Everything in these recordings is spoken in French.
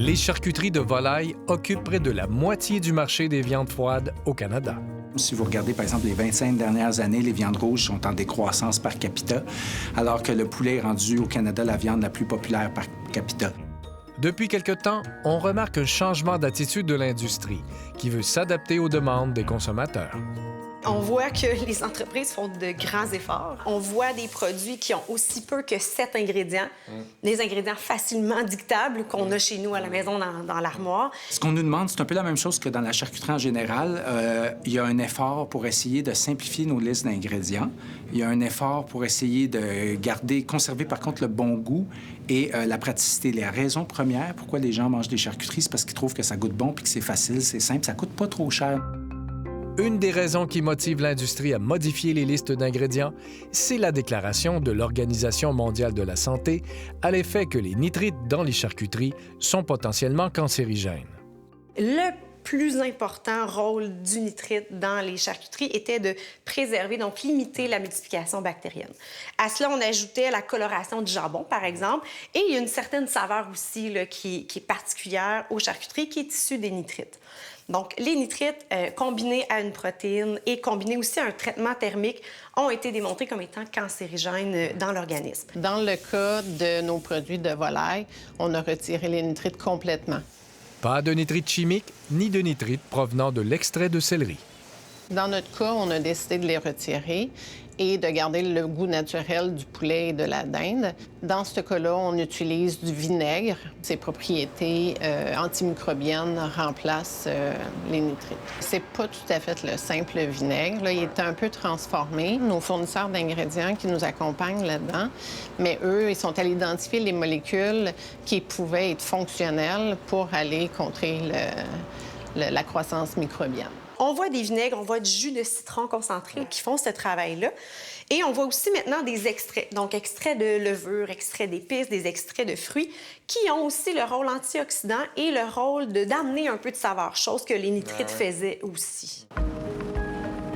Les charcuteries de volaille occupent près de la moitié du marché des viandes froides au Canada. Si vous regardez, par exemple, les 25 dernières années, les viandes rouges sont en décroissance par capita, alors que le poulet est rendu au Canada la viande la plus populaire par capita. Depuis quelque temps, on remarque un changement d'attitude de l'industrie qui veut s'adapter aux demandes des consommateurs. On voit que les entreprises font de grands efforts. On voit des produits qui ont aussi peu que 7 ingrédients, des ingrédients facilement dictables qu'on a chez nous à la maison dans l'armoire. Ce qu'on nous demande, c'est un peu la même chose que dans la charcuterie en général. Il y a un effort pour essayer de simplifier nos listes d'ingrédients. Il y a un effort pour essayer de conserver par contre le bon goût et la praticité. La raison première pourquoi les gens mangent des charcuteries, c'est parce qu'ils trouvent que ça goûte bon puis que c'est facile, c'est simple, ça coûte pas trop cher. Une des raisons qui motive l'industrie à modifier les listes d'ingrédients, c'est la déclaration de l'Organisation mondiale de la santé à l'effet que les nitrites dans les charcuteries sont potentiellement cancérigènes. Le plus important rôle du nitrite dans les charcuteries était de préserver, donc limiter la multiplication bactérienne. À cela, on ajoutait la coloration du jambon, par exemple, et il y a une certaine saveur aussi là, qui est particulière aux charcuteries, qui est issue des nitrites. Donc, les nitrites combinés à une protéine et combinés aussi à un traitement thermique ont été démontrés comme étant cancérigènes dans l'organisme. Dans le cas de nos produits de volaille, on a retiré les nitrites complètement. Pas de nitrites chimiques ni de nitrites provenant de l'extrait de céleri. Dans notre cas, on a décidé de les retirer et de garder le goût naturel du poulet et de la dinde. Dans ce cas-là, on utilise du vinaigre. Ses propriétés antimicrobiennes remplacent les nitrites. C'est pas tout à fait le simple vinaigre. Là, il est un peu transformé. Nos fournisseurs d'ingrédients qui nous accompagnent là-dedans, mais eux, ils sont allés identifier les molécules qui pouvaient être fonctionnelles pour aller contrer la croissance microbienne. On voit des vinaigres, on voit du jus de citron concentré qui font ce travail-là. Et on voit aussi maintenant des extraits, donc extraits de levure, extraits d'épices, des extraits de fruits, qui ont aussi le rôle antioxydant et le rôle d'amener un peu de saveur, chose que les nitrites faisaient aussi.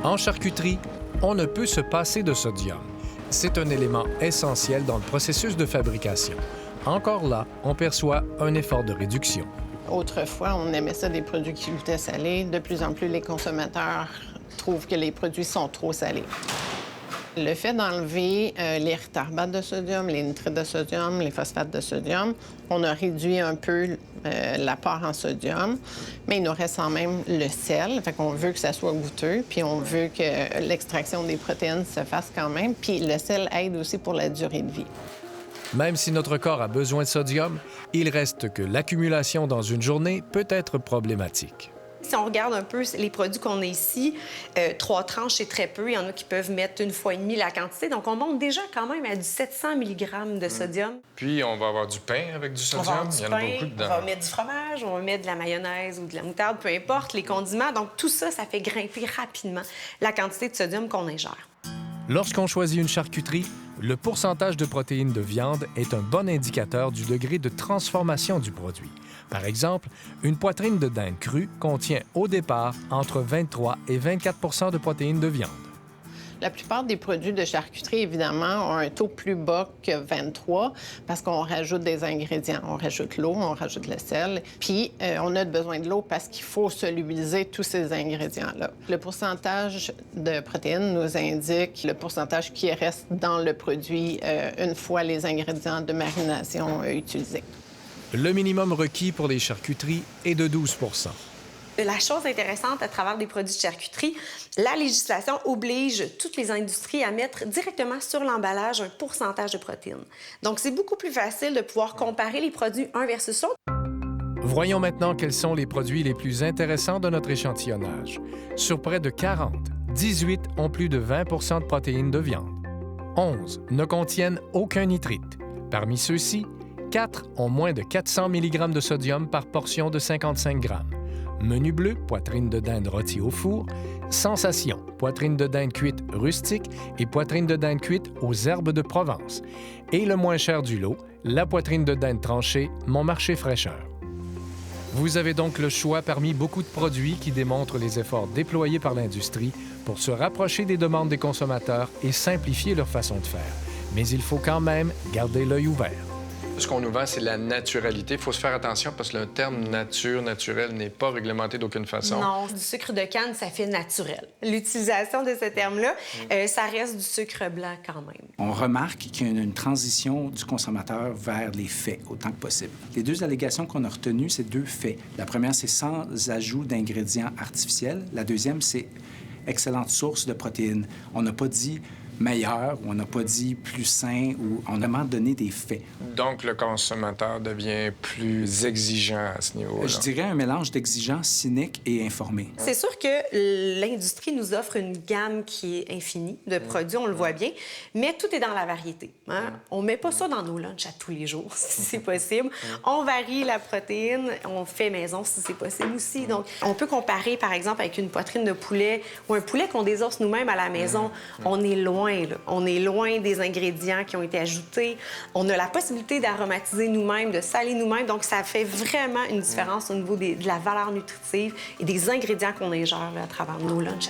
En charcuterie, on ne peut se passer de sodium. C'est un élément essentiel dans le processus de fabrication. Encore là, on perçoit un effort de réduction. Autrefois, on aimait ça des produits qui goûtaient salés. De plus en plus, les consommateurs trouvent que les produits sont trop salés. Le fait d'enlever les rétarbates de sodium, les nitrites de sodium, les phosphates de sodium, on a réduit un peu l'apport en sodium, mais il nous reste quand même le sel. Fait qu'on veut que ça soit goûteux, puis on veut que l'extraction des protéines se fasse quand même. Puis le sel aide aussi pour la durée de vie. Même si notre corps a besoin de sodium, il reste que l'accumulation dans une journée peut être problématique. Si on regarde un peu les produits qu'on a ici, 3 tranches, c'est très peu. Il y en a qui peuvent mettre 1,5 fois la quantité. Donc, on monte déjà quand même à du 700 mg de sodium. Puis, on va avoir du pain avec du sodium. Il y en a beaucoup dedans. On va mettre du fromage, on va mettre de la mayonnaise ou de la moutarde, peu importe, les condiments. Donc, tout ça, ça fait grimper rapidement la quantité de sodium qu'on ingère. Lorsqu'on choisit une charcuterie, le pourcentage de protéines de viande est un bon indicateur du degré de transformation du produit. Par exemple, une poitrine de dinde crue contient au départ entre 23 et 24 de protéines de viande. La plupart des produits de charcuterie, évidemment, ont un taux plus bas que 23 parce qu'on rajoute des ingrédients. On rajoute l'eau, on rajoute le sel. Puis, on a besoin de l'eau parce qu'il faut solubiliser tous ces ingrédients-là. Le pourcentage de protéines nous indique le pourcentage qui reste dans le produit une fois les ingrédients de marination utilisés. Le minimum requis pour les charcuteries est de 12 %. La chose intéressante à travers des produits de charcuterie, la législation oblige toutes les industries à mettre directement sur l'emballage un pourcentage de protéines. Donc, c'est beaucoup plus facile de pouvoir comparer les produits un versus l'autre. Voyons maintenant quels sont les produits les plus intéressants de notre échantillonnage. Sur près de 40, 18 ont plus de 20 de protéines de viande. 11 ne contiennent aucun nitrite. Parmi ceux-ci, 4 ont moins de 400 mg de sodium par portion de 55 g. Menu bleu, poitrine de dinde rôtie au four. Sensation, poitrine de dinde cuite rustique et poitrine de dinde cuite aux herbes de Provence. Et le moins cher du lot, la poitrine de dinde tranchée, Mon Marché fraîcheur. Vous avez donc le choix parmi beaucoup de produits qui démontrent les efforts déployés par l'industrie pour se rapprocher des demandes des consommateurs et simplifier leur façon de faire. Mais il faut quand même garder l'œil ouvert. Ce qu'on nous vend, c'est la naturalité. Il faut se faire attention parce que le terme nature, naturel n'est pas réglementé d'aucune façon. Non, du sucre de canne, ça fait naturel. L'utilisation de ce terme-là, ça reste du sucre blanc quand même. On remarque qu'il y a une transition du consommateur vers les faits autant que possible. Les deux allégations qu'on a retenues, c'est 2 faits. La première, c'est sans ajout d'ingrédients artificiels. La deuxième, c'est excellente source de protéines. On n'a pas dit meilleur ou on n'a pas dit plus sain ou on a vraiment donné des faits. Donc, le consommateur devient plus exigeant à ce niveau-là. Je dirais un mélange d'exigence cynique et informé. C'est sûr que l'industrie nous offre une gamme qui est infinie de produits, on le voit bien, mais tout est dans la variété. Hein? On ne met pas ça dans nos lunchs à tous les jours, si c'est possible. On varie la protéine, on fait maison si c'est possible aussi. Donc, on peut comparer, par exemple, avec une poitrine de poulet ou un poulet qu'on désosse nous-mêmes à la maison. On est loin, là. On est loin des ingrédients qui ont été ajoutés. On a la possibilité d'aromatiser nous-mêmes, de saler nous-mêmes. Donc, ça fait vraiment une différence au niveau de la valeur nutritive et des ingrédients qu'on ingère là, à travers nos lunchs.